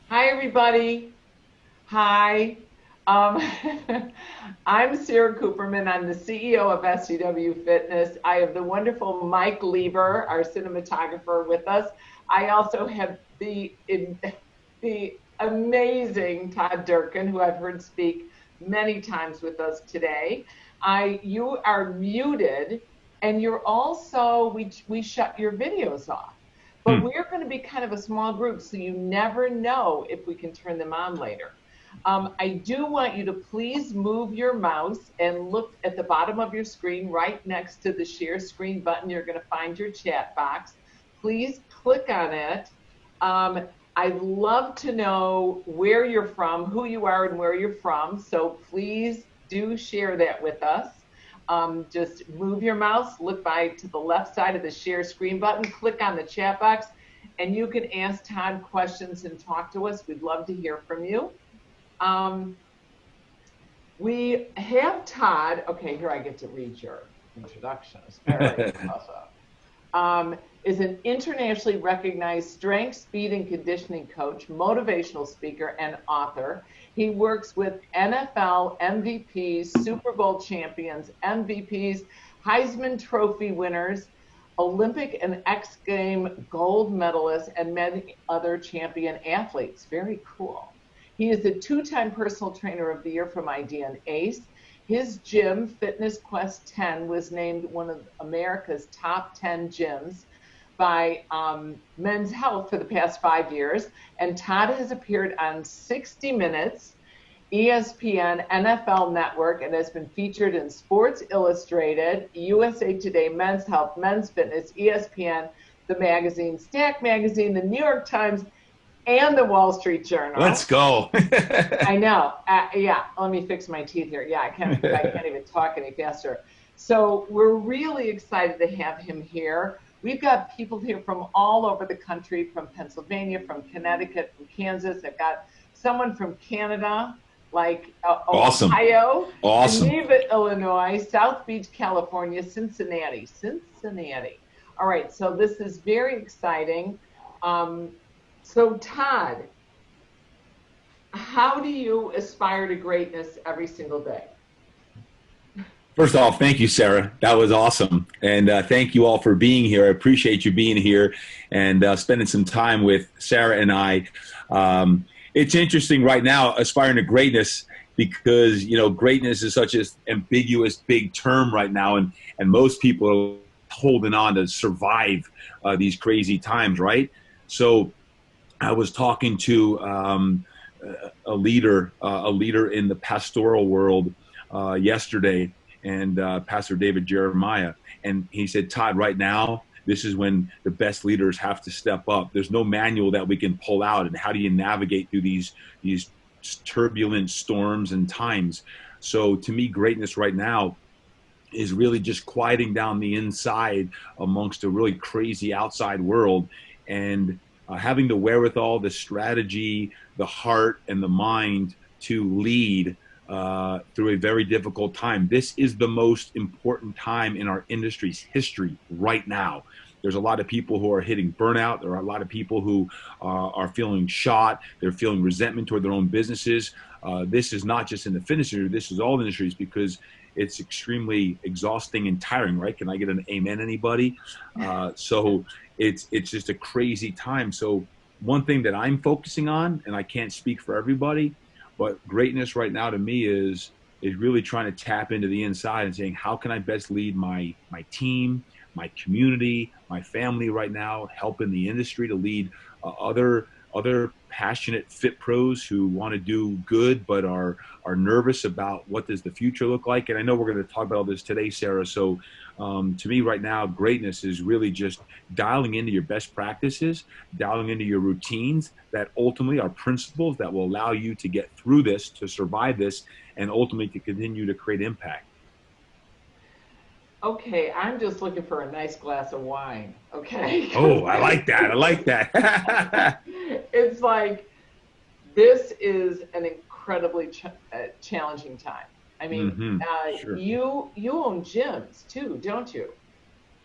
Hi, everybody. Hi. Um, I'm Sarah Cooperman. I'm the CEO of SCW Fitness. I have the wonderful Mike Lieber, our cinematographer, with us. I also have the amazing Todd Durkin, who I've heard speak many times with us today. You are muted, and you're also we shut your videos off. But Hmm. we're going to be kind of a small group, so you never know if we can turn them on later. I do want you to please move your mouse and look at the bottom of your screen right next to the share screen button. You're going to find your chat box. Please click on it. I'd love to know where you're from, who you are, and where you're from. So please do share that with us. Just move your mouse, look to the left side of the share screen button, click on the chat box, and you can ask Todd questions and talk to us. We'd love to hear from you. Um, we have Todd. Okay, here I get to read your introduction. It's very impressive. Is an internationally recognized strength, speed, and conditioning coach, motivational speaker, and author. He works with NFL MVPs, Super Bowl champions, MVPs, Heisman Trophy winners, Olympic and X-Game Gold Medalists, and many other champion athletes. Very cool. He is the two-time personal trainer of the year from IDN ACE. His gym, Fitness Quest 10, was named one of America's top 10 gyms by Men's Health for the past 5 years. And Todd has appeared on 60 Minutes, ESPN, NFL Network, and has been featured in Sports Illustrated, USA Today, Men's Health, Men's Fitness, ESPN, the magazine, Stack Magazine, the New York Times, and the Wall Street Let's Journal. go. I know. Yeah, let me fix my teeth here. Yeah, I can't even talk any faster. So we're really excited to have him here. We've got people here from all over the country, from Pennsylvania, from Connecticut, from Kansas. I've got someone from Canada, like Awesome. Ohio, Awesome. Geneva, Illinois, South Beach, California, Cincinnati. Cincinnati. All right, so this is very exciting. So Todd, how do you aspire to greatness every single day? First off, thank you, Sarah. That was awesome. And thank you all for being here. I appreciate you being here and spending some time with Sarah and I. It's interesting right now, aspiring to greatness, because, greatness is such an ambiguous, big term right now. And most people are holding on to survive these crazy times, right? So I was talking to a leader in the pastoral world yesterday, and Pastor David Jeremiah, and he said, "Todd, right now, this is when the best leaders have to step up. There's no manual that we can pull out, and how do you navigate through these turbulent storms and times?" So, to me, greatness right now is really just quieting down the inside amongst a really crazy outside world, and having the wherewithal, the strategy, the heart, and the mind to lead through a very difficult time. This is the most important time in our industry's history right now. There's a lot of people who are hitting burnout. There are a lot of people who are feeling shot. They're feeling resentment toward their own businesses. This is not just in the fitness industry. This is all industries, because it's extremely exhausting and tiring, right? Can I get an amen, anybody? So it's just a crazy time. So one thing that I'm focusing on, and I can't speak for everybody, but greatness right now to me is really trying to tap into the inside and saying, how can I best lead my team, my community, my family right now, helping the industry to lead other passionate fit pros who want to do good but are nervous about what does the future look like. And I know we're going to talk about all this today, Sarah. So to me right now, greatness is really just dialing into your best practices, dialing into your routines that ultimately are principles that will allow you to get through this, to survive this, and ultimately to continue to create impact. Okay, I'm just looking for a nice glass of wine. Okay, because Oh, I like that. I like that. it's like this is an incredibly challenging time. I mean, Sure. you own gyms too, don't you?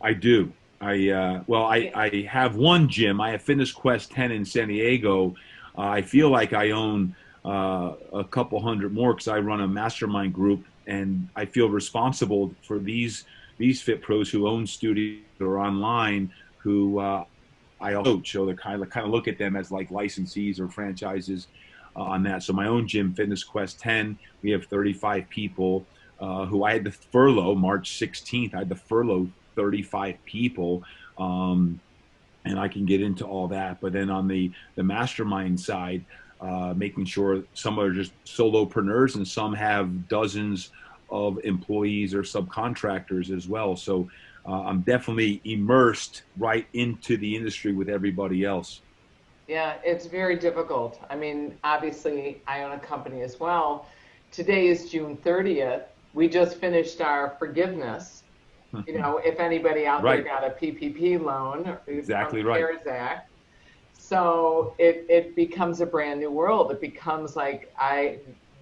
I do. I well, Yeah. I have one gym. I have Fitness Quest 10 in San Diego, I feel like I own a couple hundred more because I run a mastermind group, and I feel responsible for these fit pros who own studios or online who I coach. So they kind of look at them as like licensees or franchises on that. So my own gym, Fitness Quest 10, we have 35 people who I had to furlough March 16th. I had to furlough 35 people. And I can get into all that. But then on the mastermind side, making sure some are just solopreneurs and some have dozens of employees or subcontractors as well. So I'm definitely immersed right into the industry with everybody else. Yeah, it's very difficult. I mean, obviously, I own a company as well. Today is June 30th. We just finished our forgiveness. You know, if anybody out there got a PPP loan Exactly from the right. CARES Act. So it becomes a brand new world. It becomes like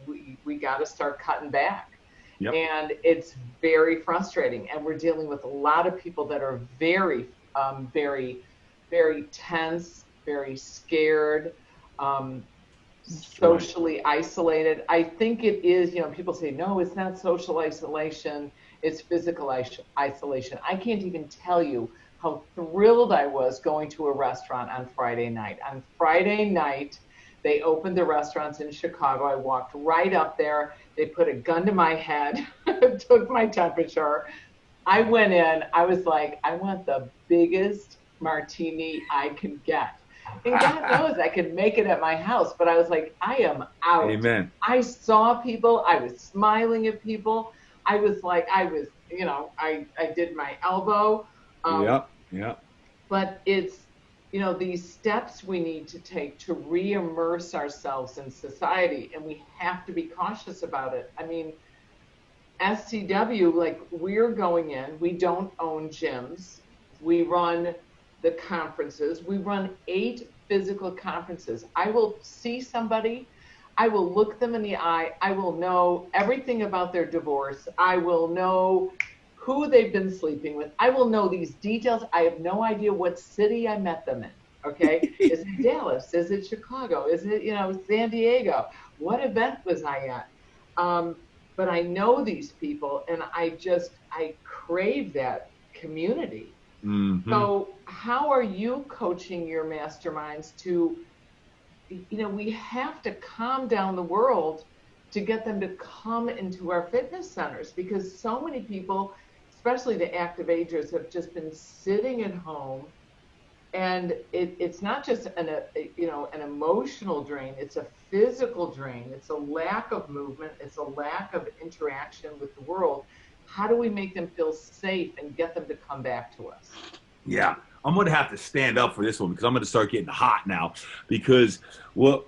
we got to start cutting back. Yep. And it's very frustrating. And we're dealing with a lot of people that are very, very tense, very scared, socially isolated. I think it is, you know, people say, no, it's not social isolation, it's physical isolation. I can't even tell you how thrilled I was going to a restaurant on Friday night. On Friday night, they opened the restaurants in Chicago. I walked right up there. They put a gun to my head, took my temperature. I went in. I was like, I want the biggest martini I can get. And God knows I could make it at my house, but I was like, I am out. Amen. I saw people. I was smiling at people. I was like, you know, I did my elbow. Yep. But it's, you know, these steps we need to take to re-immerse ourselves in society, and we have to be cautious about it. I mean, SCW, like, we're going in, we don't own gyms. We run the conferences. We run 8 physical conferences. I will see somebody, I will look them in the eye, I will know everything about their divorce, I will know who they've been sleeping with, I will know these details. I have no idea what city I met them in. Okay, is it Dallas? Is it Chicago? Is it, you know, San Diego? What event was I at? But I know these people, and I crave that community. Mm-hmm. So how are you coaching your masterminds to, you know, we have to calm down the world to get them to come into our fitness centers, because so many people, especially the active agers, have just been sitting at home. And it's not just an emotional drain, it's a physical drain. It's a lack of movement. It's a lack of interaction with the world. How do we make them feel safe and get them to come back to us? Yeah, I'm going to have to stand up for this one because I'm going to start getting hot now because, well,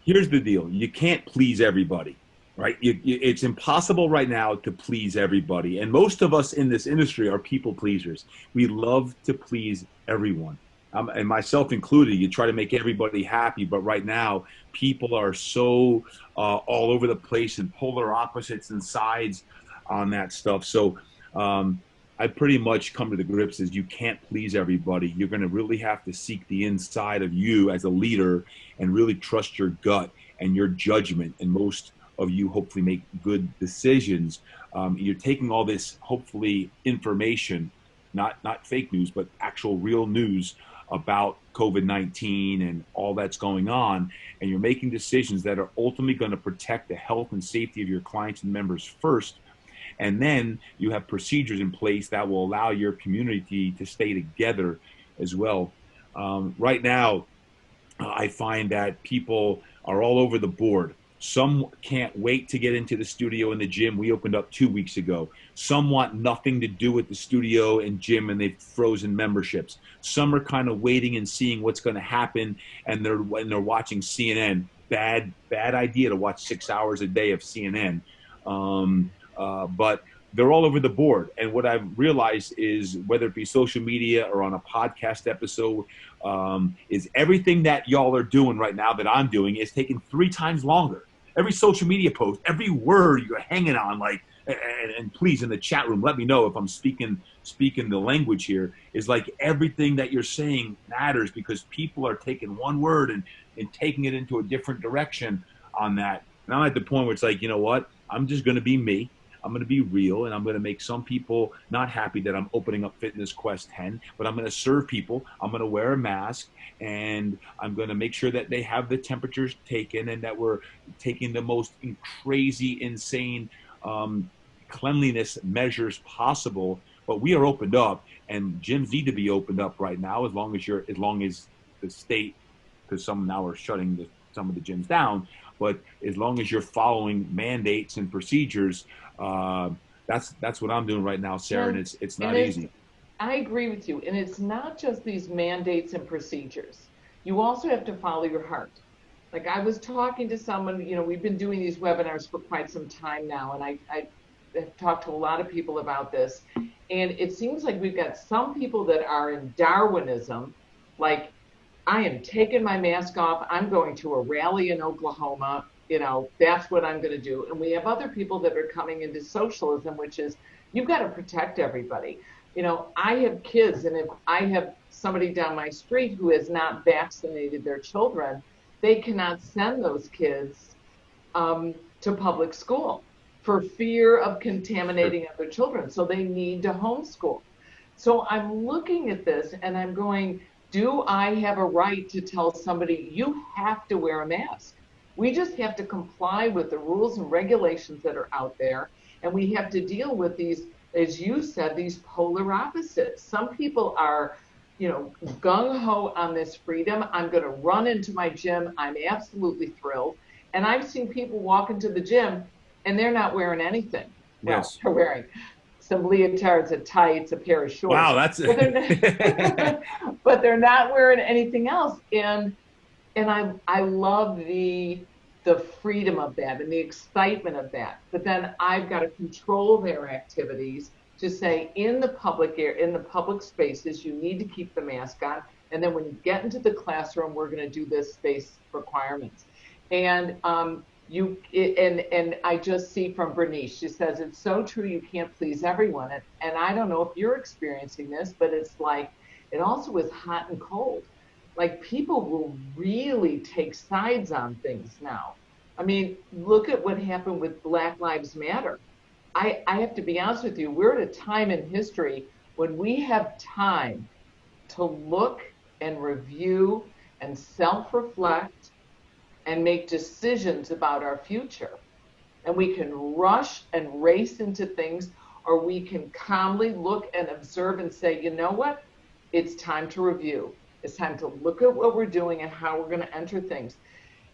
here's the deal. You can't please everybody, right? It's impossible right now to please everybody. And most of us in this industry are people pleasers. We love to please everyone. And myself included, you try to make everybody happy. But right now, people are so all over the place and polar opposites and sides on that stuff. So I pretty much come to the grips is you can't please everybody. You're going to really have to seek the inside of you as a leader and really trust your gut and your judgment. And most of you hopefully make good decisions. You're taking all this, hopefully, information, not fake news, but actual real news about COVID-19 and all that's going on, and you're making decisions that are ultimately going to protect the health and safety of your clients and members first. And then you have procedures in place that will allow your community to stay together as well. Right now, I find that people are all over the board. Some can't wait to get into the studio and the gym. We opened up 2 weeks ago. Some want nothing to do with the studio and gym, and they've frozen memberships. Some are kind of waiting and seeing what's going to happen, and they're watching CNN. Bad idea to watch 6 hours a day of CNN. But they're all over the board. And what I've realized is, whether it be social media or on a podcast episode, is everything that y'all are doing right now that I'm doing is taking 3 times longer. Every social media post, every word you're hanging on, like, and please in the chat room, let me know if I'm speaking the language here, is like everything that you're saying matters, because people are taking one word and taking it into a different direction on that. And I'm at the point where it's like, you know what? I'm just going to be me. I'm going to be real, and I'm going to make some people not happy that I'm opening up Fitness Quest 10, but I'm going to serve people. I'm going to wear a mask, and I'm going to make sure that they have the temperatures taken, and that we're taking the most crazy, insane cleanliness measures possible. But we are opened up, and gyms need to be opened up right now, as long as the state, because some now are shutting some of the gyms down. But as long as you're following mandates and procedures, that's what I'm doing right now, Sarah, and it's not easy. I agree with you. And it's not just these mandates and procedures. You also have to follow your heart. Like I was talking to someone, we've been doing these webinars for quite some time now, and I have talked to a lot of people about this. And it seems like we've got some people that are in Darwinism, like, I am taking my mask off. I'm going to a rally in Oklahoma. That's what I'm going to do. And we have other people that are coming into socialism, which is you've got to protect everybody. I have kids, and if I have somebody down my street who has not vaccinated their children, they cannot send those kids to public school for fear of contaminating other children. So they need to homeschool. So I'm looking at this and I'm going, do I have a right to tell somebody you have to wear a mask? We just have to comply with the rules and regulations that are out there. And we have to deal with these, as you said, these polar opposites. Some people are, gung-ho on this freedom. I'm going to run into my gym. I'm absolutely thrilled. And I've seen people walk into the gym and they're not wearing anything. Yes. Well, they're wearing some leotards, a tights, a pair of shorts. Wow, that's but they're not wearing anything else. And I love the freedom of that and the excitement of that. But then I've got to control their activities to say in the public air, in the public spaces, you need to keep the mask on. And then when you get into the classroom, we're going to do this space requirements. And and I just see from Bernice, she says, it's so true, you can't please everyone. And I don't know if you're experiencing this, but it's like, it also is hot and cold. Like people will really take sides on things now. I mean, look at what happened with Black Lives Matter. I have to be honest with you, we're at a time in history when we have time to look and review and self-reflect and make decisions about our future. And we can rush and race into things, or we can calmly look and observe and say, you know what? It's time to review. It's time to look at what we're doing and how we're going to enter things.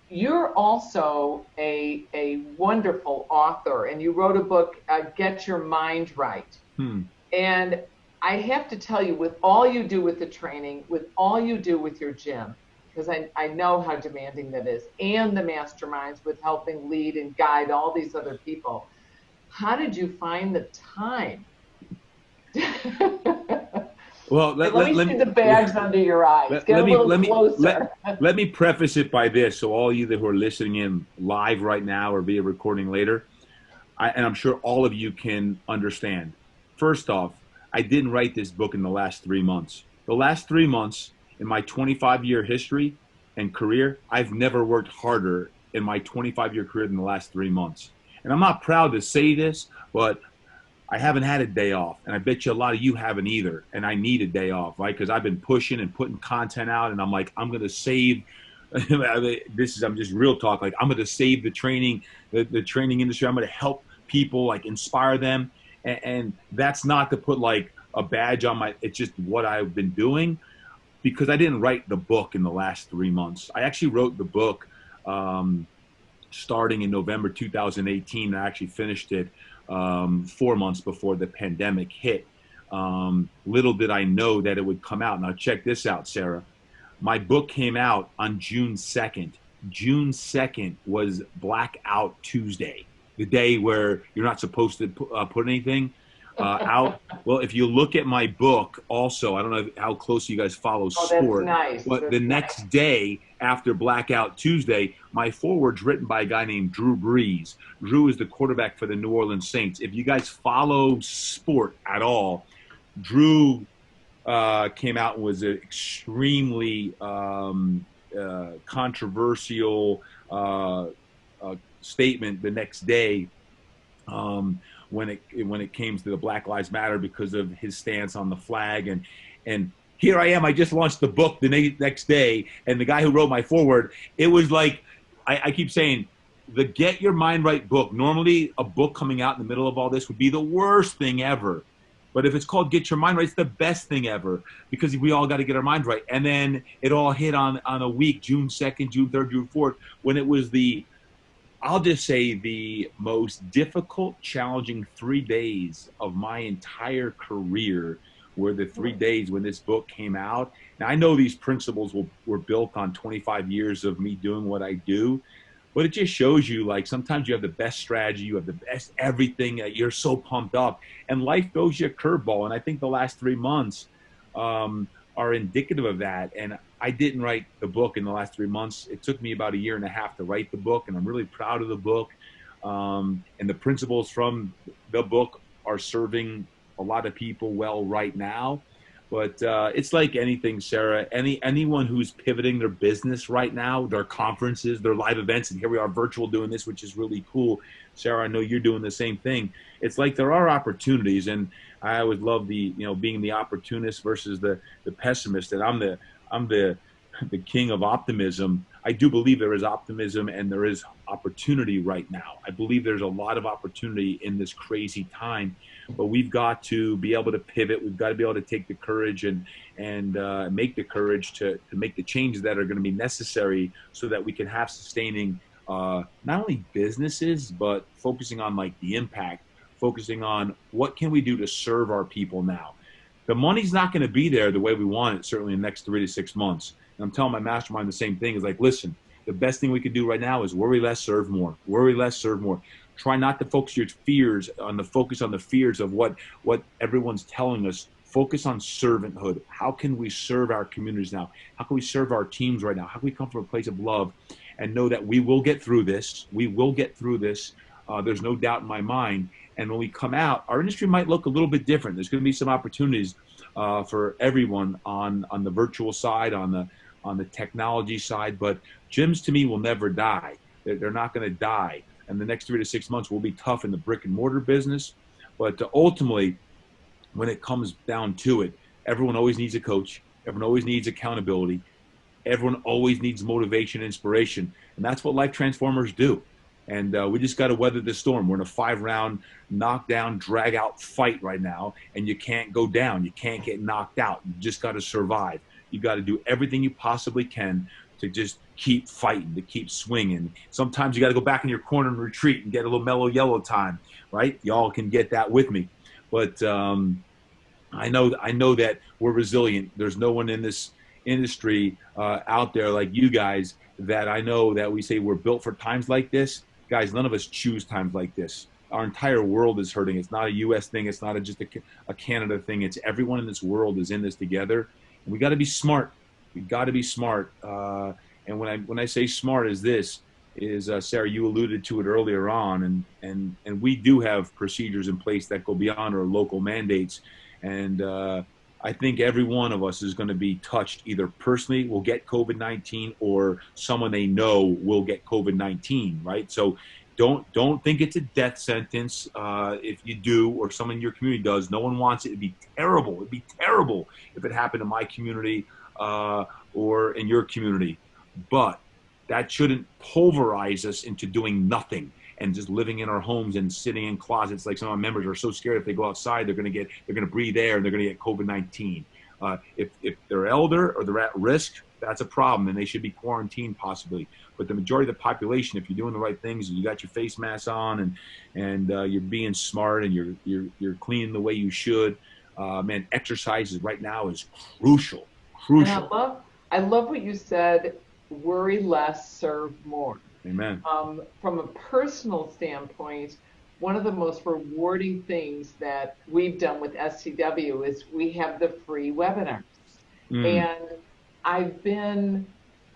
You're also a wonderful author, and you wrote a book, Get Your Mind Right. And I have to tell you, with all you do with the training, with all you do with your gym, because I know how demanding that is, and the masterminds with helping lead and guide all these other people. How did you find the time? Well, let me see the bags under your eyes. Get a little closer. Let me preface it by this, so all you who are listening in live right now or via recording later, and I'm sure all of you can understand. First off, I didn't write this book in the last 3 months. The last 3 months, in my 25-year history and career, I've never worked harder in my 25-year career than the last 3 months. And I'm not proud to say this, but I haven't had a day off. And I bet you a lot of you haven't either. And I need a day off, right? Because I've been pushing and putting content out, and I'm like, I'm going to save I'm just real talk. Like, I'm going to save the training industry. I'm going to help people, like inspire them. And that's not to put like a badge on it's just what I've been doing. Because I didn't write the book in the last 3 months. I actually wrote the book starting in November 2018. I actually finished it 4 months before the pandemic hit. Little did I know that it would come out. Now check this out, Sarah. My book came out on June 2nd. June 2nd was Blackout Tuesday, the day where you're not supposed to put anything. out. Well, if you look at my book, also, I don't know how close you guys follow Oh, that's sport, nice. but That's the next day after Blackout Tuesday, my foreword's written by a guy named Drew Brees. Drew is the quarterback for the New Orleans Saints. If you guys follow sport at all, Drew came out and was an extremely controversial statement the next day, when it came to the Black Lives Matter, because of his stance on the flag. And here I am. I just launched the book the next day, and the guy who wrote my foreword, it was like, I keep saying, the Get Your Mind Right book. Normally, a book coming out in the middle of all this would be the worst thing ever. But if it's called Get Your Mind Right, it's the best thing ever, because we all got to get our mind right. And then it all hit on a week, June 2nd, June 3rd, June 4th, when it was I'll just say, the most difficult, challenging 3 days of my entire career were the 3 days when this book came out. Now, I know these principles were built on 25 years of me doing what I do, but it just shows you, like, sometimes you have the best strategy, you have the best everything, you're so pumped up, and life throws you a curveball. And I think the last 3 months are indicative of that. And I didn't write the book in the last 3 months. It took me about a year and a half to write the book, and I'm really proud of the book. And the principles from the book are serving a lot of people well right now. But it's like anything, Sarah. Anyone who's pivoting their business right now, their conferences, their live events, and here we are virtual doing this, which is really cool. Sarah, I know you're doing the same thing. It's like there are opportunities, and I always love being the opportunist versus the pessimist. And I'm the king of optimism. I do believe there is optimism and there is opportunity right now. I believe there's a lot of opportunity in this crazy time, but we've got to be able to pivot. We've got to be able to take the courage and make the courage to make the changes that are going to be necessary, so that we can have sustaining not only businesses, but focusing on, like, the impact, focusing on what can we do to serve our people now. The money's not going to be there the way we want it, certainly in the next 3 to 6 months. And I'm telling my mastermind the same thing. Is like, listen, the best thing we can do right now is worry less, serve more. Worry less, serve more. Try not to focus your fears on the fears of what everyone's telling us. Focus on servanthood. How can we serve our communities now? How can we serve our teams right now? How can we come from a place of love and know that we will get through this? We will get through this. There's no doubt in my mind. And when we come out, our industry might look a little bit different. There's going to be some opportunities for everyone on the virtual side, on the technology side. But gyms, to me, will never die. They're not going to die. And the next 3 to 6 months will be tough in the brick and mortar business. But ultimately, when it comes down to it, everyone always needs a coach. Everyone always needs accountability. Everyone always needs motivation, inspiration. And that's what Life Transformers do. And we just got to weather the storm. We're in a 5-round knockdown, drag-out fight right now, and you can't go down. You can't get knocked out. You just got to survive. You got to do everything you possibly can to just keep fighting, to keep swinging. Sometimes you got to go back in your corner and retreat and get a little mellow yellow time, right? Y'all can get that with me. But I know that we're resilient. There's no one in this industry out there like you guys that I know that we say we're built for times like this. Guys, none of us choose times like this. Our entire world is hurting. It's not a U.S. thing. It's not just a Canada thing. It's everyone in this world is in this together. And we got to be smart. We got to be smart. And when I say smart, Sarah, you alluded to it earlier on, and we do have procedures in place that go beyond our local mandates. And I think every one of us is going to be touched, either personally will get COVID-19 or someone they know will get COVID-19, right? So don't think it's a death sentence. If you do, or someone in your community does, no one wants it. It'd be terrible. It'd be terrible if it happened in my community or in your community. But that shouldn't pulverize us into doing nothing and just living in our homes and sitting in closets. Like some of our members are so scared if they go outside, they're going to breathe air and they're going to get COVID-19. If they're elder or they're at risk, that's a problem, and they should be quarantined possibly. But the majority of the population, if you're doing the right things and you got your face mask on and you're being smart and you're cleaning the way you should, man, exercise right now is crucial. And I love what you said. Worry less, serve more. Amen. From a personal standpoint, one of the most rewarding things that we've done with SCW is we have the free webinars. Mm. And I've been,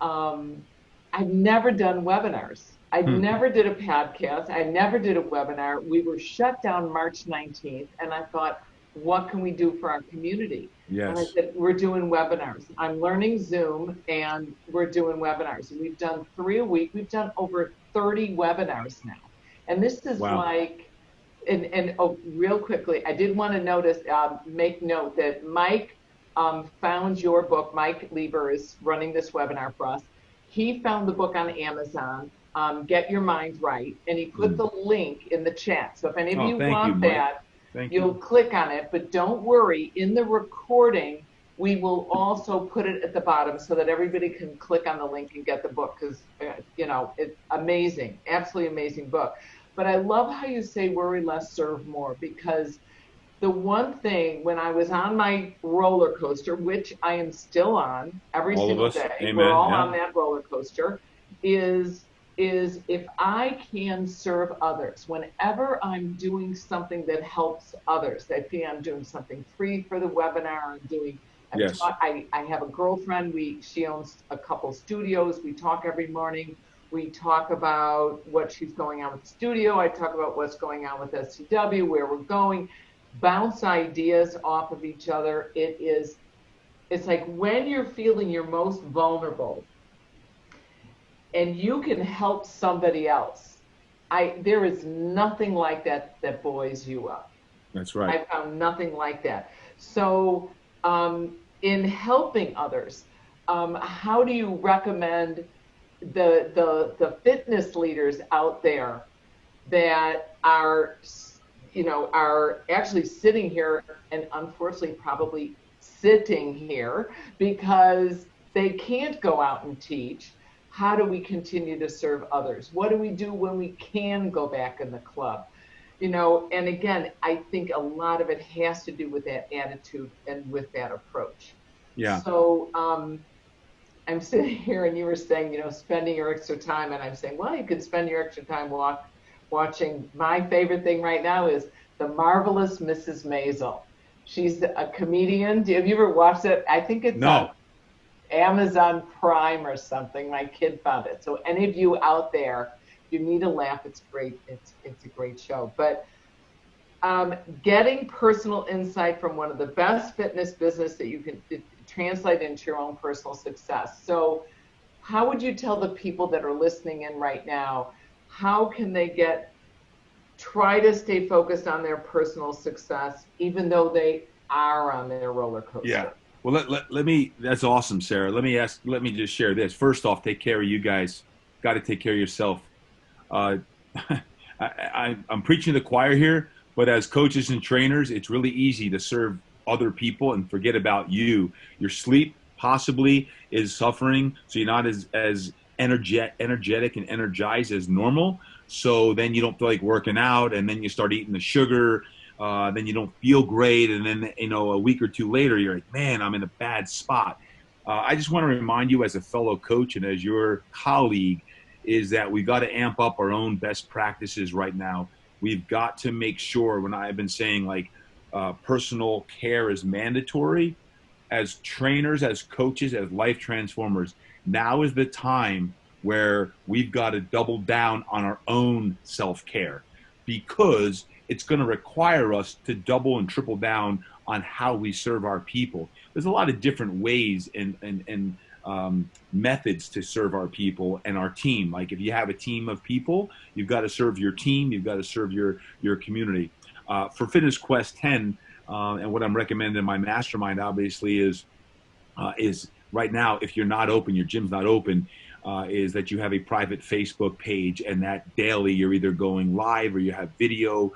I've never done webinars. I Hmm. never did a podcast. I never did a webinar. We were shut down March 19th, and I thought, what can we do for our community? And I Yes. said, we're doing webinars. I'm learning Zoom, and we're doing webinars. We've done 3 a week. We've done over 30 webinars now. And this is Wow. like, and oh, real quickly, I did want to notice, make note that Mike found your book. Mike Lieber is running this webinar for us. He found the book on Amazon, Get Your Mind Right, and he put the link in the chat. So if any of Oh, you thank you, want Mike. that, Thank you'll you. click on it. But don't worry, in the recording, we will also put it at the bottom so that everybody can click on the link and get the book, because, you know, it's amazing, absolutely amazing book. But I love how you say worry less, serve more, because the one thing when I was on my roller coaster, which I am still on every All of single us. day, we're Amen. all Yeah. on that roller coaster, is if I can serve others, whenever I'm doing something that helps others, I feel I'm doing something free for the webinar, Yes. I have a girlfriend, she owns a couple studios, we talk every morning. We talk about what she's going on with the studio. I talk about what's going on with SCW, where we're going, bounce ideas off of each other. It's like when you're feeling your most vulnerable and you can help somebody else, there is nothing like that buoys you up. That's right. I found nothing like that. So in helping others, how do you recommend the fitness leaders out there that are, you know, are actually sitting here and unfortunately probably sitting here because they can't go out and teach? How do we continue to serve others? What do we do when we can go back in the club? You know, and again, I think a lot of it has to do with that attitude and with that approach. Yeah. So I'm sitting here and you were saying, you know, spending your extra time, and I'm saying, well, you could spend your extra time watching. My favorite thing right now is The Marvelous Mrs. Maisel. She's a comedian. Have you ever watched it? I think it's on No. Amazon Prime or something. My kid found it. So any of you out there, you need a laugh. It's great. It's a great show. But getting personal insight from one of the best fitness business that you can translate into your own personal success. So how would you tell the people that are listening in right now, how can they try to stay focused on their personal success, even though they are on their roller coaster? Yeah. Well, let me, that's awesome, Sarah. Let me just share this. First off, take care of you guys. Got to take care of yourself. I'm preaching to the choir here, but as coaches and trainers, it's really easy to serve other people and forget about you. Your sleep possibly is suffering, so you're not as energetic and energized as normal. So then you don't feel like working out, and then you start eating the sugar. Then you don't feel great, and then a week or two later, you're like, man, I'm in a bad spot. I just want to remind you, as a fellow coach and as your colleague, is that we've got to amp up our own best practices right now. We've got to make sure, when I've been saying like personal care is mandatory, as trainers, as coaches, as life transformers, now is the time where we've got to double down on our own self-care, because it's going to require us to double and triple down on how we serve our people. There's a lot of different ways and methods to serve our people and our team. Like if you have a team of people, you've got to serve your team, you've got to serve your community. For Fitness Quest 10, and what I'm recommending in my mastermind, obviously, is right now, if you're not open, your gym's not open, is that you have a private Facebook page, and that daily you're either going live or you have video.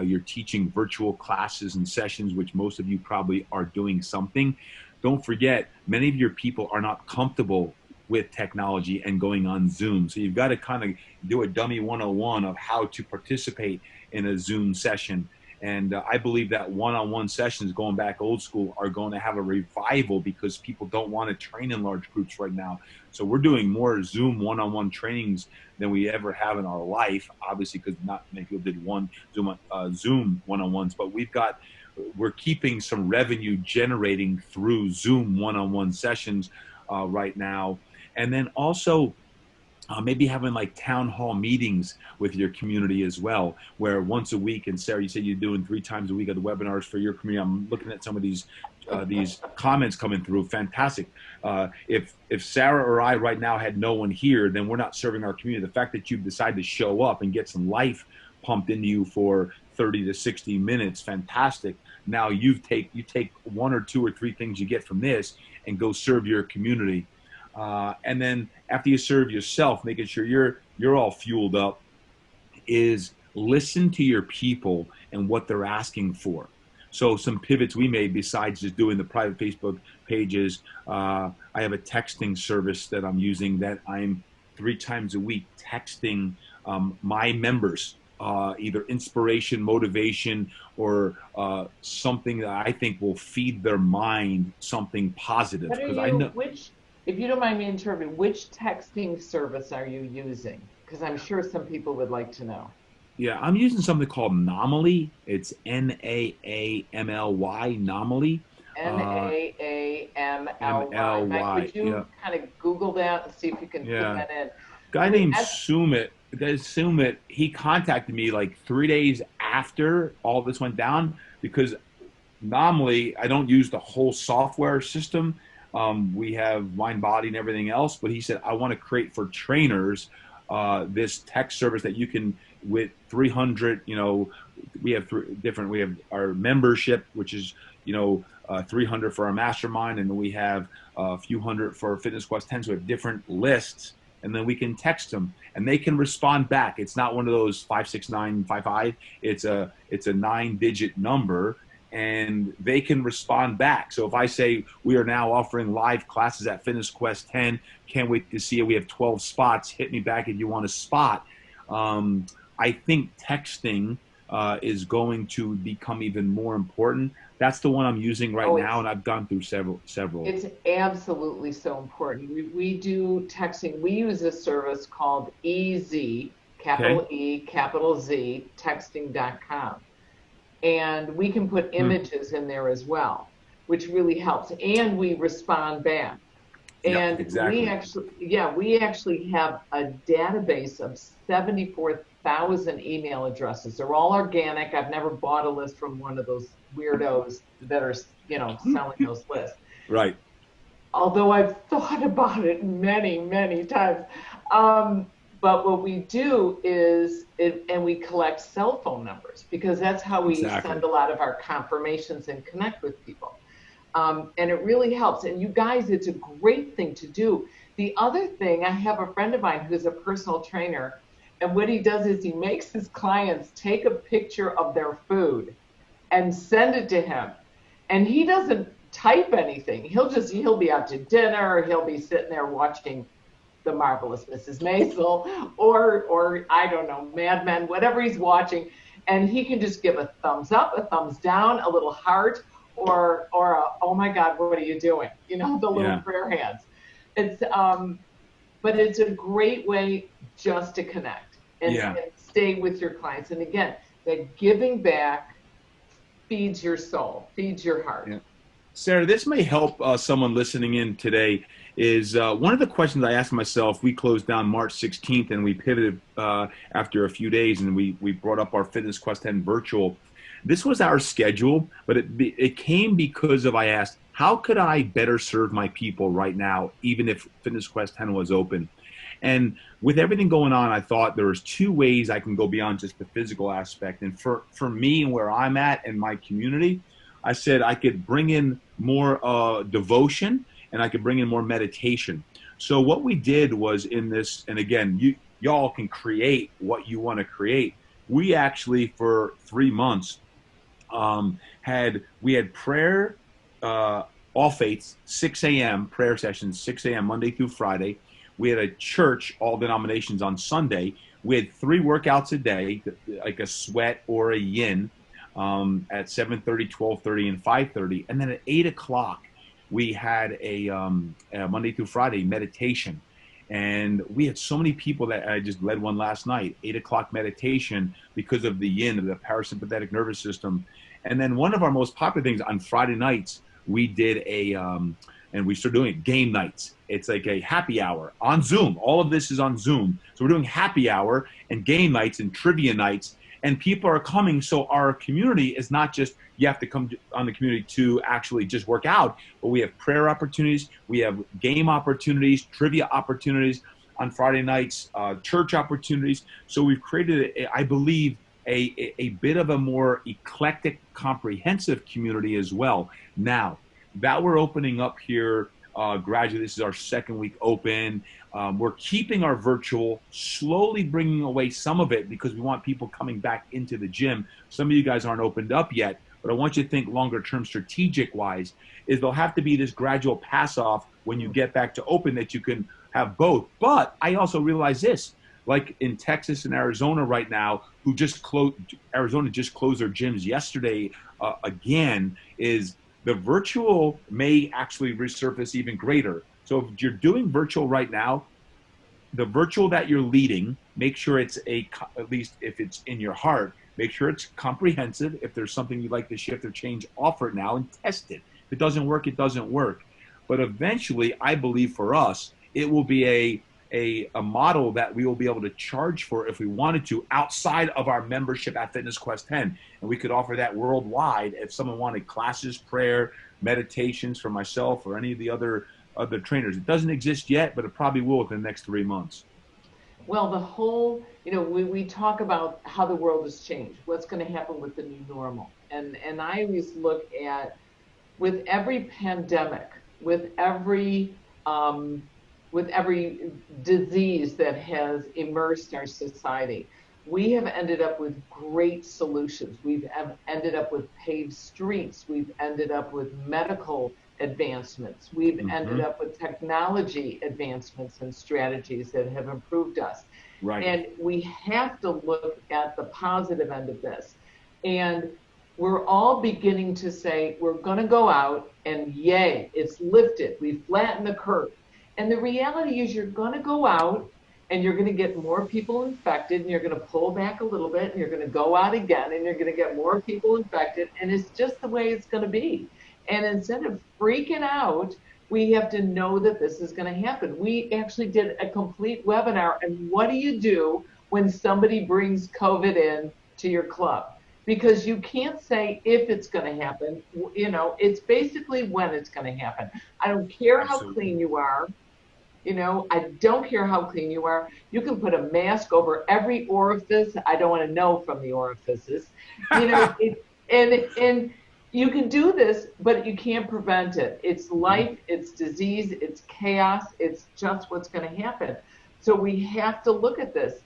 You're teaching virtual classes and sessions, which most of you probably are doing something. Don't forget, many of your people are not comfortable with technology and going on Zoom. So you've got to kind of do a dummy 101 of how to participate in a Zoom session. And I believe that one-on-one sessions, going back old school, are going to have a revival because people don't want to train in large groups right now. So we're doing more Zoom one-on-one trainings than we ever have in our life, obviously, because not many people did Zoom one-on-ones, but we're keeping some revenue generating through Zoom one-on-one sessions right now. And then also maybe having like town hall meetings with your community as well, where once a week, and Sarah, you said you're doing 3 times a week of the webinars for your community. I'm looking at some of these comments coming through. Fantastic. If Sarah or I right now had no one here, then we're not serving our community. The fact that you've decided to show up and get some life pumped into you for 30 to 60 minutes, fantastic. Now you take 1 or 2 or 3 things you get from this and go serve your community. And then after you serve yourself, making sure you're all fueled up, is listen to your people and what they're asking for. So some pivots we made besides just doing the private Facebook pages, I have a texting service that I'm using that I'm 3 times a week texting my members, either inspiration, motivation, or something that I think will feed their mind something positive. Because I know. If you don't mind me interrupting, which texting service are you using? Because I'm sure some people would like to know. Yeah, I'm using something called Nomily. It's Naamly, Nomily. Naamly. Mike, would you kind of Google that and see if you can put that in? Guy named Sumit, he contacted me like 3 days after all this went down, because Nomily, I don't use the whole software system. We have Mind, Body, and everything else. But he said, I want to create for trainers this text service that you can, with 300, we have we have our membership, which is, 300 for our mastermind. And then we have a few hundred for Fitness Quest 10. So we have different lists. And then we can text them and they can respond back. It's not one of those 56955. It's a 9-digit number. And they can respond back. So if I say we are now offering live classes at Fitness Quest 10, can't wait to see it. We have 12 spots. Hit me back if you want a spot. I think texting is going to become even more important. That's the one I'm using right now, and I've gone through several. It's absolutely so important. We do texting. We use a service called EZ, capital E, capital Z, texting.com. And we can put images in there as well, which really helps. And we respond back. And we actually have a database of 74,000 email addresses. They're all organic. I've never bought a list from one of those weirdos that are, selling those lists. Right. Although I've thought about it many, many times. But what we do is, and we collect cell phone numbers, because that's how we send a lot of our confirmations and connect with people. And it really helps. And you guys, it's a great thing to do. The other thing, I have a friend of mine who's a personal trainer, and what he does is he makes his clients take a picture of their food and send it to him. And he doesn't type anything. He'll be out to dinner, he'll be sitting there watching The Marvelous Mrs. Maisel, or I don't know, Mad Men, whatever he's watching, and he can just give a thumbs up, a thumbs down, a little heart, or a, oh my God, what are you doing? The little prayer hands. It's but it's a great way just to connect and stay with your clients. And again, that giving back feeds your soul, feeds your heart. Yeah. Sarah, this may help someone listening in today. Is one of the questions I asked myself. We closed down March 16th and we pivoted after a few days, and we brought up our Fitness Quest 10 virtual. This was our schedule, but it came because I asked, how could I better serve my people right now, even if Fitness Quest 10 was open? And with everything going on, I thought there was 2 ways I can go beyond just the physical aspect. And for me and where I'm at in my community, I said I could bring in more devotion, and I could bring in more meditation. So what we did was in this, and again, y'all can create what you want to create. We actually, for 3 months, we had prayer, all faiths, 6 a.m. prayer sessions, 6 a.m. Monday through Friday. We had a church, all denominations, on Sunday. We had 3 workouts a day, like a sweat or a yin. at 7:30, 12:30, and 5:30. And then at 8 o'clock, we had a Monday through Friday meditation. And we had so many people that I just led one last night, 8 o'clock meditation because of the yin, the parasympathetic nervous system. And then one of our most popular things on Friday nights, we did and we started doing it, game nights. It's like a happy hour on Zoom. All of this is on Zoom. So we're doing happy hour and game nights and trivia nights, and people are coming. So our community is not just, you have to come on the community to actually just work out, but we have prayer opportunities, we have game opportunities, trivia opportunities on Friday nights, church opportunities. So we've created, I believe, a bit of a more eclectic, comprehensive community as well. Now, that we're opening up here gradually. This is our second week open. We're keeping our virtual, slowly bringing away some of it because we want people coming back into the gym. Some of you guys aren't opened up yet, but I want you to think longer term strategic wise is there'll have to be this gradual pass off when you get back to open that you can have both. But I also realize this, like in Texas and Arizona right now, Arizona just closed their gyms yesterday again, is the virtual may actually resurface even greater. So if you're doing virtual right now, the virtual that you're leading, make sure it's at least if it's in your heart, make sure it's comprehensive. If there's something you'd like to shift or change, offer it now and test it. If it doesn't work, it doesn't work. But eventually, I believe for us, it will be a model that we will be able to charge for if we wanted to outside of our membership at Fitness Quest 10. And we could offer that worldwide if someone wanted classes, prayer, meditations for myself or any of the other trainers. It doesn't exist yet, but it probably will within the next 3 months. Well, the whole, we talk about how the world has changed, what's going to happen with the new normal. And I always look at, with every pandemic, with every disease that has immersed our society, we have ended up with great solutions. We've ended up with paved streets. We've ended up with medical advancements. We've ended up with technology advancements and strategies that have improved us. Right. And we have to look at the positive end of this. And we're all beginning to say, we're going to go out and yay, it's lifted. We flattened the curve. And the reality is you're going to go out and you're going to get more people infected and you're going to pull back a little bit and you're going to go out again and you're going to get more people infected. And it's just the way it's going to be. And instead of freaking out, we have to know that this is going to happen. We actually did a complete webinar. And what do you do when somebody brings COVID in to your club? Because you can't say if it's going to happen. It's basically when it's going to happen. I don't care how clean you are. I don't care how clean you are. You can put a mask over every orifice. I don't want to know from the orifices. And you can do this, but you can't prevent it. It's life, it's disease, it's chaos. It's just what's going to happen. So we have to look at this.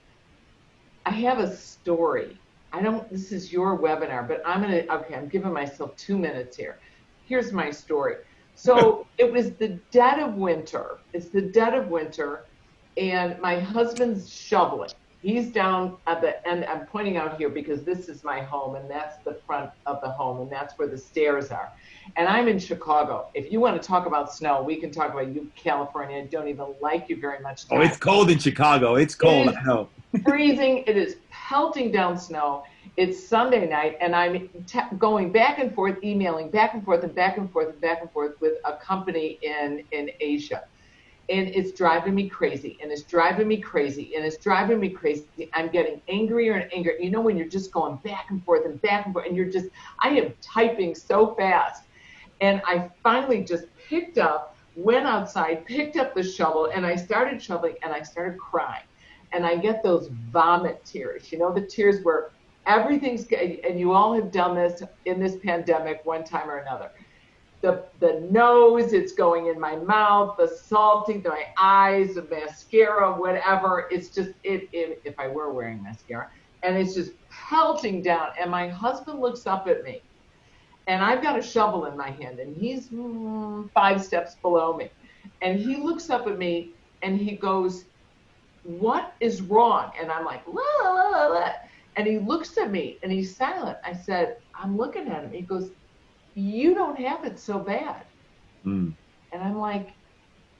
I have a story. This is your webinar, but I'm giving myself 2 minutes here. Here's my story. So it was the dead of winter. It's the dead of winter, and my husband's shoveling. He's down at the end. I'm pointing out here because this is my home, and that's the front of the home, and that's where the stairs are. And I'm in Chicago. If you want to talk about snow, we can talk about you, California. I don't even like you very much. Oh, it's cold in Chicago. It's cold, I know. Freezing. It is pelting down snow. It's Sunday night, and I'm going back and forth, emailing back and forth and back and forth and back and forth with a company in Asia. And it's driving me crazy, and it's driving me crazy, and it's driving me crazy. I'm getting angrier and angrier. When you're just going back and forth, and I am typing so fast. And I finally just picked up, went outside, picked up the shovel, and I started shoveling, and I started crying. And I get those vomit tears, the tears where everything's, and you all have done this in this pandemic one time or another. The nose, it's going in my mouth, the salting, my eyes, the mascara, whatever. It's just, if I were wearing mascara, and it's just pelting down. And my husband looks up at me, and I've got a shovel in my hand, and he's 5 steps below me. And he looks up at me, and he goes, "What is wrong?" And I'm like, la, la, la, la. And he looks at me and he's silent. I said, I'm looking at him. He goes, you don't have it so bad. Mm. And I'm like,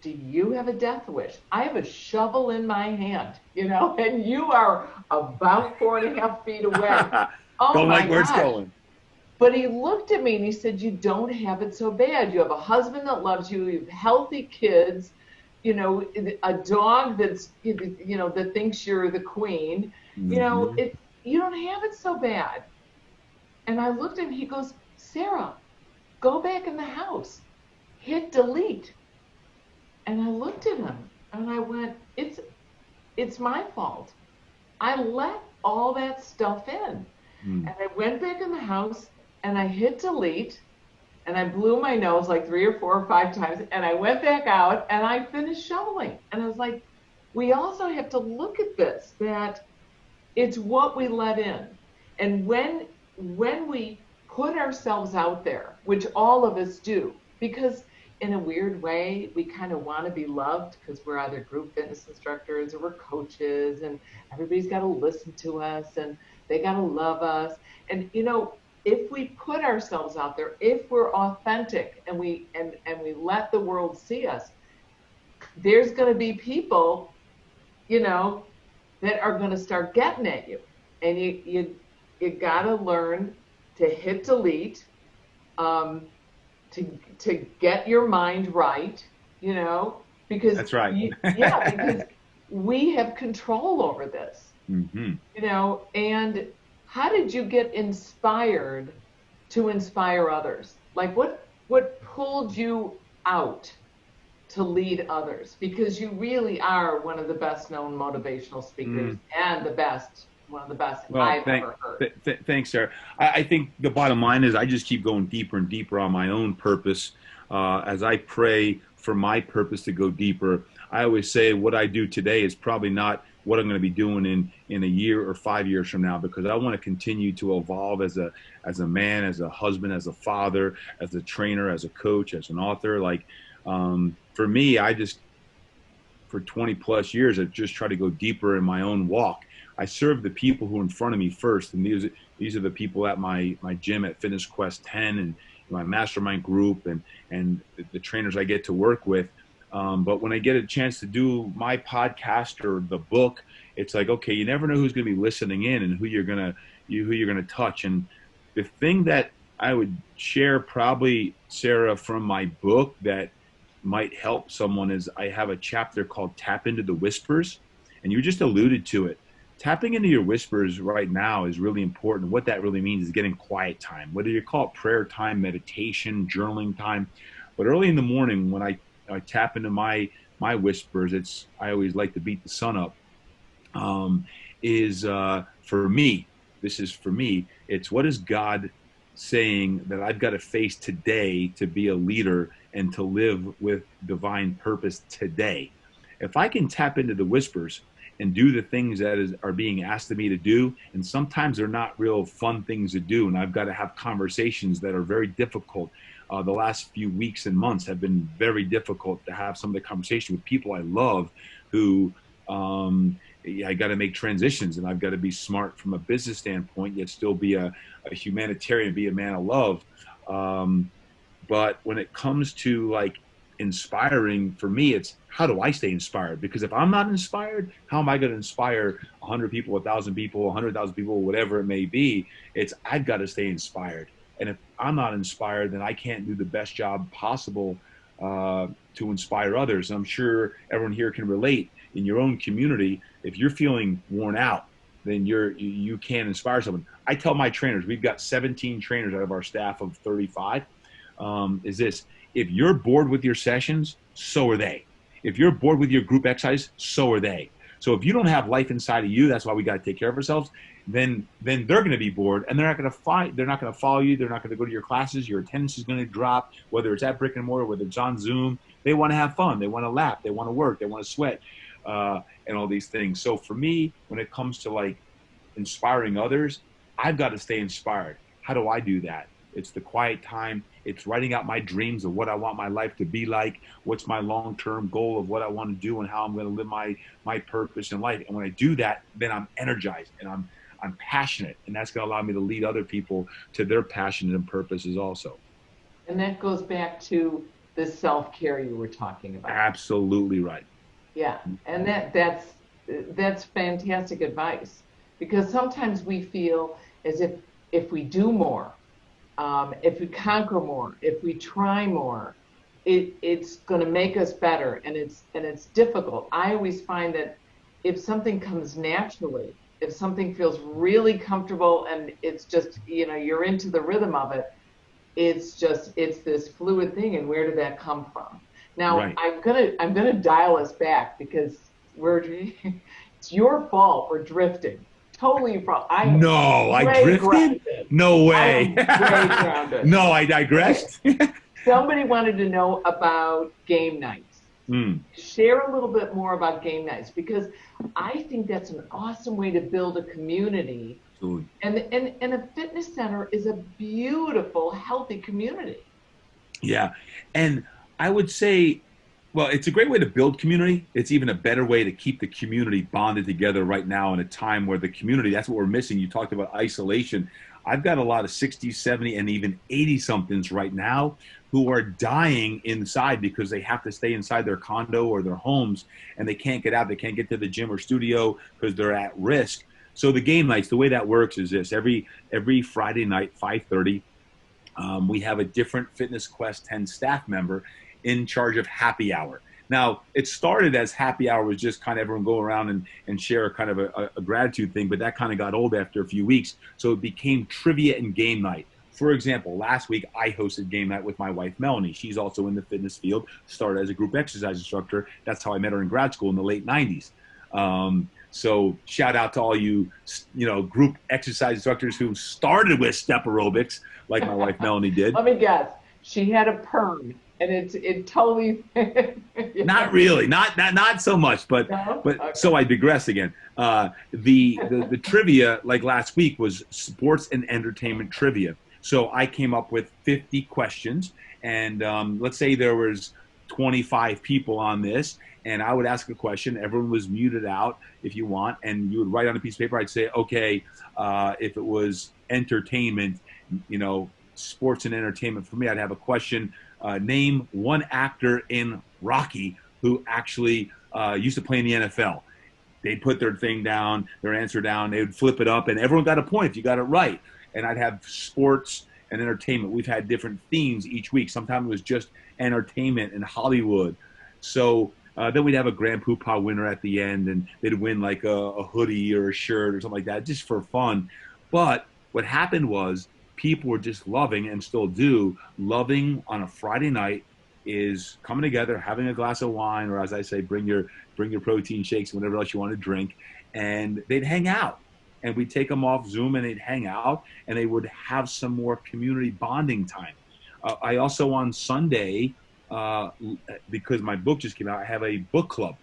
do you have a death wish? I have a shovel in my hand, and you are about 4.5 feet away. Oh Don't my like where gosh. it's going. But he looked at me and he said, you don't have it so bad. You have a husband that loves you. You have healthy kids, a dog that's, that thinks you're the queen. Mm-hmm. You don't have it so bad. And I looked at him, he goes, Sarah, go back in the house, hit delete. And I looked at him and I went, it's my fault. I let all that stuff in. And I went back in the house and I hit delete and I blew my nose like 3 or 4 or 5 times. And I went back out and I finished shoveling. And I was like, we also have to look at this, that it's what we let in. And when we put ourselves out there, which all of us do, because in a weird way, we kind of want to be loved because we're either group fitness instructors or we're coaches and everybody's got to listen to us and they got to love us. And, if we put ourselves out there, if we're authentic and we let the world see us, there's going to be people, that are going to start getting at you. And you got to learn to hit delete, to get your mind right, because that's right. Because we have control over this, mm-hmm. And how did you get inspired to inspire others? Like what pulled you out to lead others? Because you really are one of the best known motivational speakers and one of the best I've ever heard. Thanks, Sarah. I think the bottom line is I just keep going deeper and deeper on my own purpose. As I pray for my purpose to go deeper, I always say what I do today is probably not what I'm going to be doing in a year or 5 years from now, because I want to continue to evolve as a man, as a husband, as a father, as a trainer, as a coach, as an author. Like, for me, for 20 plus years, I've just tried to go deeper in my own walk. I serve the people who are in front of me first, and these are the people at my gym at Fitness Quest 10 and my mastermind group and the trainers I get to work with. But when I get a chance to do my podcast or the book, it's like, okay, you never know who's going to be listening in and who you're going to touch. And the thing that I would share probably, Sarah, from my book that might help someone is I have a chapter called Tap Into the Whispers, and you just alluded to it. Tapping into your whispers right now is really important. What that really means is getting quiet time, whether you call it prayer time, meditation, journaling time. But early in the morning when I tap into my whispers, I always like to beat the sun up, for me, this is for me, it's what is God saying that I've got to face today to be a leader and to live with divine purpose today. If I can tap into the whispers and do the things that are being asked of me to do, and sometimes they're not real fun things to do, and I've got to have conversations that are very difficult. The last few weeks and months have been very difficult to have some of the conversation with people I love who I got to make transitions, and I've got to be smart from a business standpoint, yet still be a humanitarian, be a man of love. But when it comes to like inspiring, for me, it's how do I stay inspired? Because if I'm not inspired, how am I going to inspire 100 people, 1,000 people, 100,000 people, whatever it may be? It's I've got to stay inspired. And if I'm not inspired, then I can't do the best job possible to inspire others. And I'm sure everyone here can relate in your own community. If you're feeling worn out, then you can't inspire someone. I tell my trainers, we've got 17 trainers out of our staff of 35, is this: if you're bored with your sessions, so are they. If you're bored with your group exercise, so are they. So if you don't have life inside of you, that's why we got to take care of ourselves. Then they're going to be bored, and they're not going to fight. They're not going to follow you. They're not going to go to your classes. Your attendance is going to drop, whether it's at brick and mortar, whether it's on Zoom. They want to have fun. They want to laugh. They want to work. They want to sweat, and all these things. So for me, when it comes to like inspiring others, I've got to stay inspired. How do I do that? It's the quiet time. It's writing out my dreams of what I want my life to be like. What's my long-term goal of what I want to do and how I'm going to live my purpose in life. And when I do that, then I'm energized and I'm passionate, and that's going to allow me to lead other people to their passion and purposes also. And that goes back to the self-care you were talking about. Absolutely right. Yeah, and that's fantastic advice, because sometimes we feel as if we do more, if we conquer more, if we try more, it's going to make us better, and it's difficult. I always find that if something comes naturally, if something feels really comfortable, and it's just, you're into the rhythm of it, it's this fluid thing. And where did that come from? Now, right. I'm gonna dial us back, because it's your fault. We're drifting. Totally your fault. No, I drifted? Grounded. No way. I am way grounded. No, I digressed. Okay. Somebody wanted to know about game nights. Share a little bit more about game nights, because I think that's an awesome way to build a community. Absolutely. And a fitness center is a beautiful, healthy community. Yeah. And I would say, well, it's a great way to build community. It's even a better way to keep the community bonded together right now, in a time where the community, that's what we're missing. You talked about isolation. I've got a lot of 60, 70, and even 80-somethings right now who are dying inside because they have to stay inside their condo or their homes, and they can't get out. They can't get to the gym or studio because they're at risk. So the game nights, the way that works is this: every Friday night, 5:30, we have a different Fitness Quest 10 staff member in charge of happy hour. Now, it started as happy hour was just kind of everyone go around and share kind of a gratitude thing, but that kind of got old after a few weeks. So it became trivia and game night. For example, last week I hosted game night with my wife, Melanie. She's also in the fitness field, started as a group exercise instructor. That's how I met her in grad school in the late 90s. So shout out to all you group exercise instructors who started with step aerobics, like my wife Melanie did. Let me guess. She had a perm, and it totally. Not really, not so much, but No? but Okay. So I digress again. The trivia, like last week, was sports and entertainment trivia. So I came up with 50 questions, and let's say there was 25 people on this, and I would ask a question. Everyone was muted out if you want, and you would write on a piece of paper. I'd say, okay, if it was entertainment, sports and entertainment for me, I'd have a question. Name one actor in Rocky who actually used to play in the NFL. They'd put their thing down, their answer down, they would flip it up, and everyone got a point if you got it right. And I'd have sports and entertainment. We've had different themes each week. Sometimes it was just entertainment and Hollywood. So then we'd have a Grand Poobah winner at the end, and they'd win like a hoodie or a shirt or something like that, just for fun. But what happened was people were just loving, and still do, loving on a Friday night is coming together, having a glass of wine, or as I say, bring your protein shakes and whatever else you want to drink, and they'd hang out. And we'd take them off Zoom, and they'd hang out, and they would have some more community bonding time. I also, on Sunday, because my book just came out, I have a book club.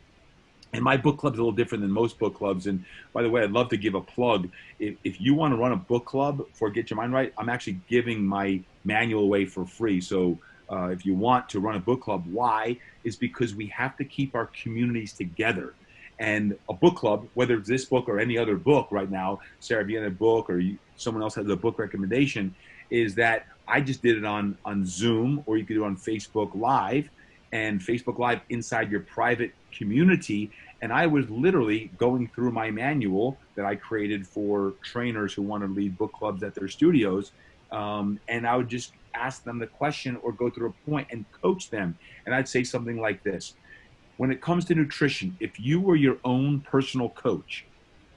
And my book club's a little different than most book clubs. And by the way, I'd love to give a plug. If you want to run a book club for Get Your Mind Right, I'm actually giving my manual away for free. So if you want to run a book club, why? Is because we have to keep our communities together. And a book club, whether it's this book or any other book right now, Sarah, if you have a book or someone else has a book recommendation, is that I just did it on Zoom, or you could do it on Facebook Live, and Facebook Live inside your private community. And I was literally going through my manual that I created for trainers who want to lead book clubs at their studios. And I would just ask them the question or go through a point and coach them. And I'd say something like this: when it comes to nutrition, if you were your own personal coach,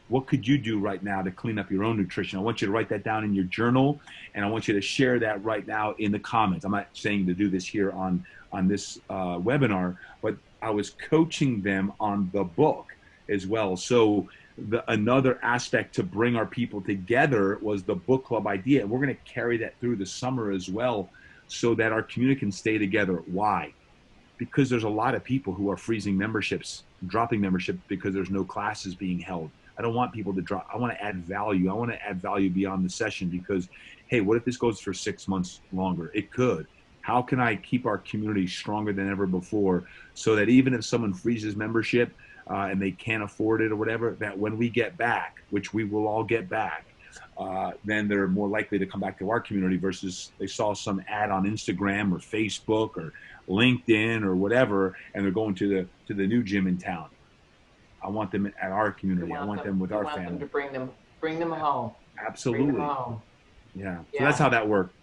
what could you do right now to clean up your own nutrition? I want you to write that down in your journal, and I want you to share that right now in the comments. I'm not saying to do this here on this webinar, but I was coaching them on the book as well. So another aspect to bring our people together was the book club idea. And we're going to carry that through the summer as well, so that our community can stay together. Why? Because there's a lot of people who are freezing memberships, dropping membership because there's no classes being held. I don't want people to drop. I want to add value. I want to add value beyond the session, because, hey, what if this goes for 6 months longer? It could. How can I keep our community stronger than ever before, so that even if someone freezes membership, and they can't afford it or whatever, that when we get back, which we will all get back, then they're more likely to come back to our community versus they saw some ad on Instagram or Facebook or LinkedIn or whatever, and they're going to the new gym in town. I want them at our community. I want them with our family. Them to bring them home. Absolutely. Bring them home. Yeah. So that's how that worked.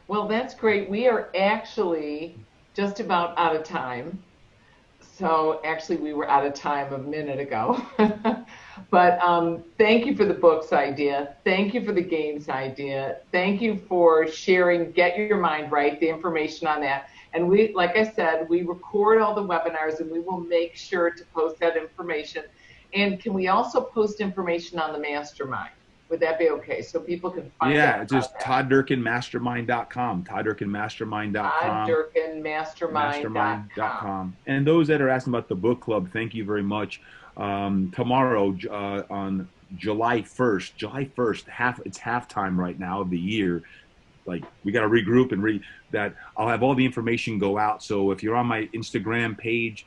Well, that's great. We are actually just about out of time. So actually we were out of time a minute ago. But thank you for the books idea. Thank you for the games idea. Thank you for sharing Get Your Mind Right, the information on that. And we, like I said, we record all the webinars and we will make sure to post that information. And can we also post information on the mastermind? Would that be okay? So people can find out. Yeah, just ToddDurkinMastermind.com. ToddDurkinMastermind.com. ToddDurkinMastermind.com. And those that are asking about the book club, thank you very much. Tomorrow on July 1st, it's halftime right now of the year. Like, we got to regroup and that. I'll have all the information go out. So if you're on my Instagram page,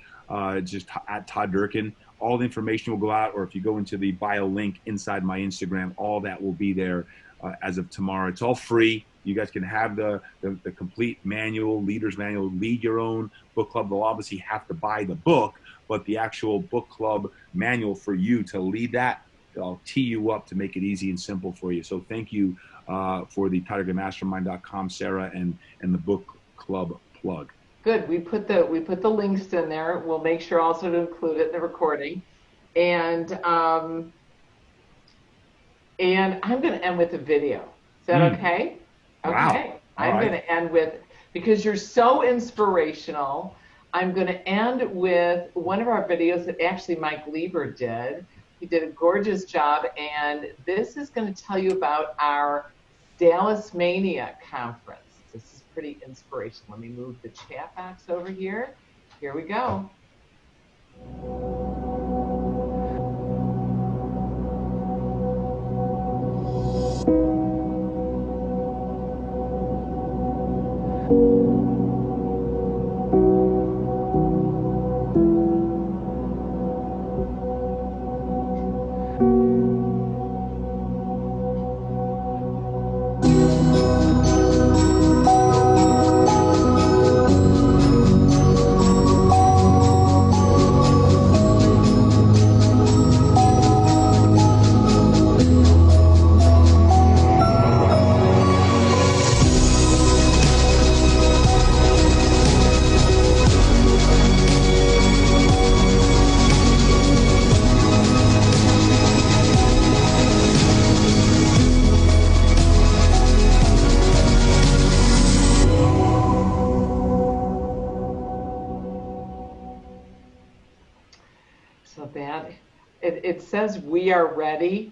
just at Todd Durkin, all the information will go out. Or if you go into the bio link inside my Instagram, all that will be there as of tomorrow. It's all free. You guys can have the complete manual, leader's manual, lead your own book club. They'll obviously have to buy the book, but the actual book club manual for you to lead that, I'll tee you up to make it easy and simple for you. So thank you for the ToddDurkinMastermind.com, Sarah, and the book club plug. Good. We put the links in there. We'll make sure also to include it in the recording. And I'm going to end with a video. Is that okay? Wow. Okay. I'm going to end with, because you're so inspirational, I'm going to end with one of our videos that actually Mike Lieber did. He did a gorgeous job, and this is going to tell you about our Dallas Mania conference. This is pretty inspirational. Let me move the chat box over here. Here we go. It says we are ready.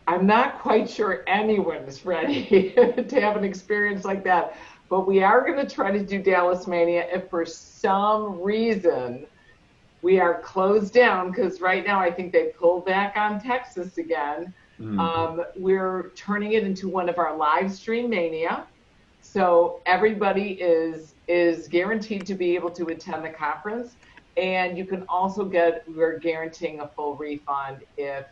I'm not quite sure anyone's ready to have an experience like that, but we are going to try to do Dallas Mania if for some reason we are closed down, because right now I think they pulled back on Texas again. We're turning it into one of our live stream Mania. So everybody is guaranteed to be able to attend the conference. And you can also we're guaranteeing a full refund if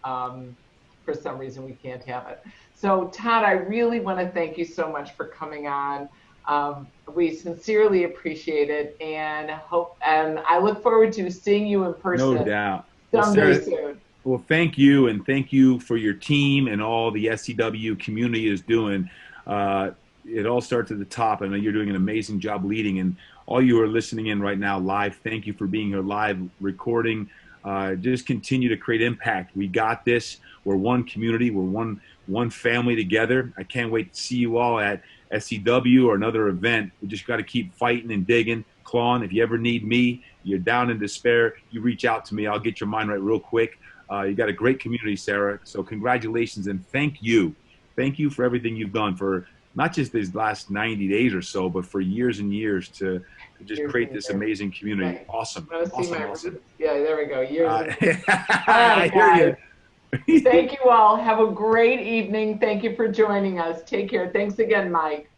for some reason we can't have it. So Todd, I really want to thank you so much for coming on. We sincerely appreciate it, and I look forward to seeing you in person. No doubt. Someday soon. Well, thank you, and thank you for your team and all the SCW community is doing. It all starts at the top. I know you're doing an amazing job leading, and all you are listening in right now live, thank you for being here live recording. Just continue to create impact. We got this. We're one community. We're one family together. I can't wait to see you all at SCW or another event. We just got to keep fighting and digging, clawing. If you ever need me, you're down in despair, you reach out to me. I'll get your mind right real quick. You got a great community, Sarah. So congratulations and thank you. Thank you for everything you've done for not just these last 90 days or so, but for years and years to just create this amazing community. Right. Awesome. Awesome. Yeah, there we go. Years. I hear you. Thank you all. Have a great evening. Thank you for joining us. Take care. Thanks again, Mike.